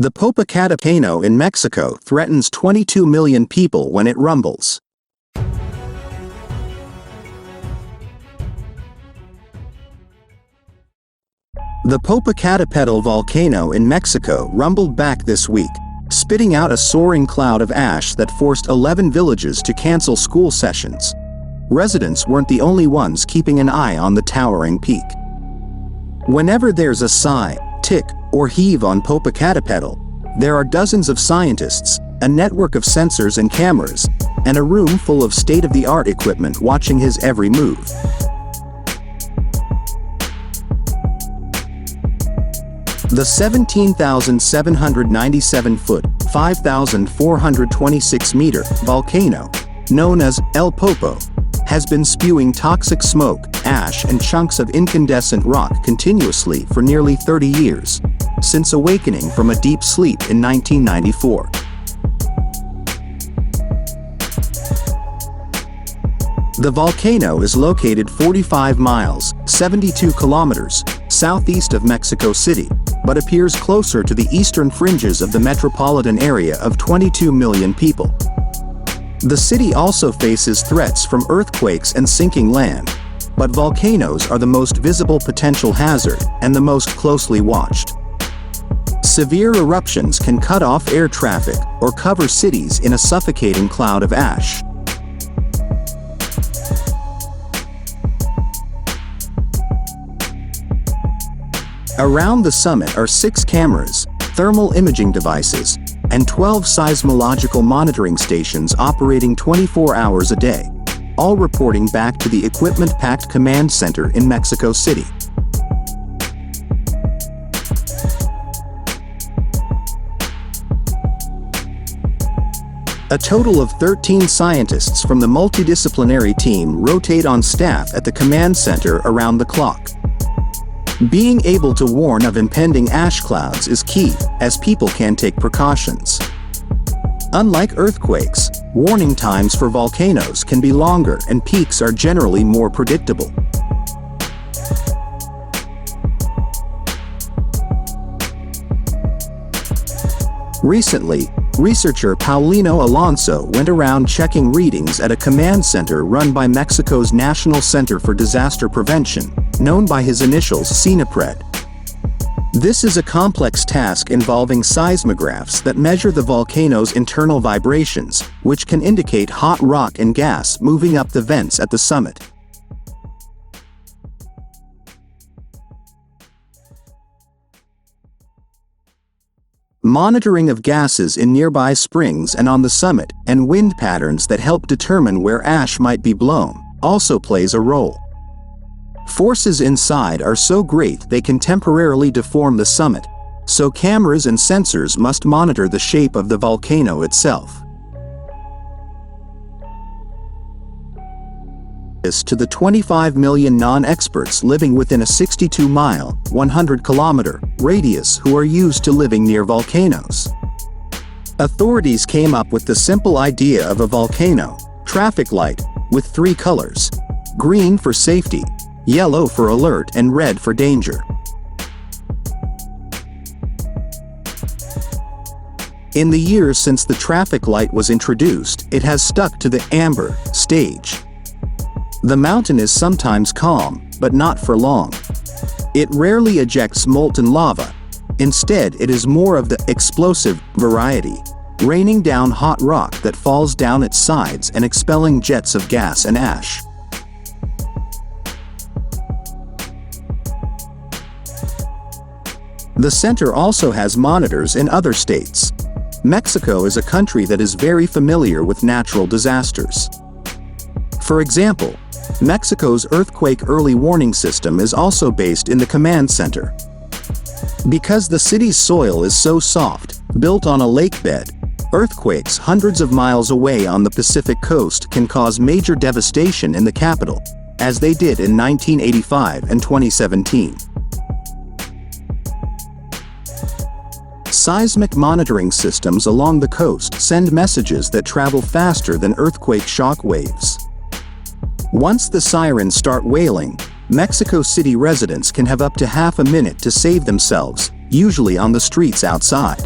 The Popocatepetl volcano in Mexico threatens 22 million people when it rumbles. The Popocatepetl volcano in Mexico rumbled back this week, spitting out a soaring cloud of ash that forced 11 villages to cancel school sessions. Residents weren't the only ones keeping an eye on the towering peak. Whenever there's a sigh, tick, or heave on Popocatepetl, there are dozens of scientists, a network of sensors and cameras, and a room full of state-of-the-art equipment watching his every move. The 17,797-foot, 5,426-meter volcano, known as El Popo, has been spewing toxic smoke, ash, and chunks of incandescent rock continuously for nearly 30 years, since awakening from a deep sleep in 1994. The volcano is located 45 miles, 72 kilometers, southeast of Mexico City, but appears closer to the eastern fringes of the metropolitan area of 22 million people. The city also faces threats from earthquakes and sinking land, but volcanoes are the most visible potential hazard and the most closely watched. Severe eruptions can cut off air traffic or cover cities in a suffocating cloud of ash. Around the summit are 6 cameras, thermal imaging devices, and 12 seismological monitoring stations operating 24 hours a day, all reporting back to the equipment-packed command center in Mexico City. A total of 13 scientists from the multidisciplinary team rotate on staff at the command center around the clock. Being able to warn of impending ash clouds is key, as people can take precautions. Unlike earthquakes, warning times for volcanoes can be longer and peaks are generally more predictable. Recently, researcher Paulino Alonso went around checking readings at a command center run by Mexico's National Center for Disaster Prevention, known by his initials CINAPRED. This is a complex task involving seismographs that measure the volcano's internal vibrations, which can indicate hot rock and gas moving up the vents at the summit. Monitoring of gases in nearby springs and on the summit, and wind patterns that help determine where ash might be blown, also plays a role. Forces inside are so great they can temporarily deform the summit, so cameras and sensors must monitor the shape of the volcano itself. To the 25 million non-experts living within a 62-mile, 100-kilometer radius who are used to living near volcanoes. Authorities came up with the simple idea of a volcano traffic light with 3 colors: green for safety, yellow for alert, and red for danger. In the years since the traffic light was introduced, it has stuck to the amber stage. The mountain is sometimes calm, but not for long. It rarely ejects molten lava. Instead, it is more of the explosive variety, raining down hot rock that falls down its sides and expelling jets of gas and ash. The center also has monitors in other states. Mexico is a country that is very familiar with natural disasters. For example, Mexico's earthquake early warning system is also based in the command center. Because the city's soil is so soft, built on a lake bed, earthquakes hundreds of miles away on the Pacific coast can cause major devastation in the capital, as they did in 1985 and 2017. Seismic monitoring systems along the coast send messages that travel faster than earthquake shock waves. Once the sirens start wailing, Mexico City residents can have up to half a minute to save themselves, usually on the streets outside.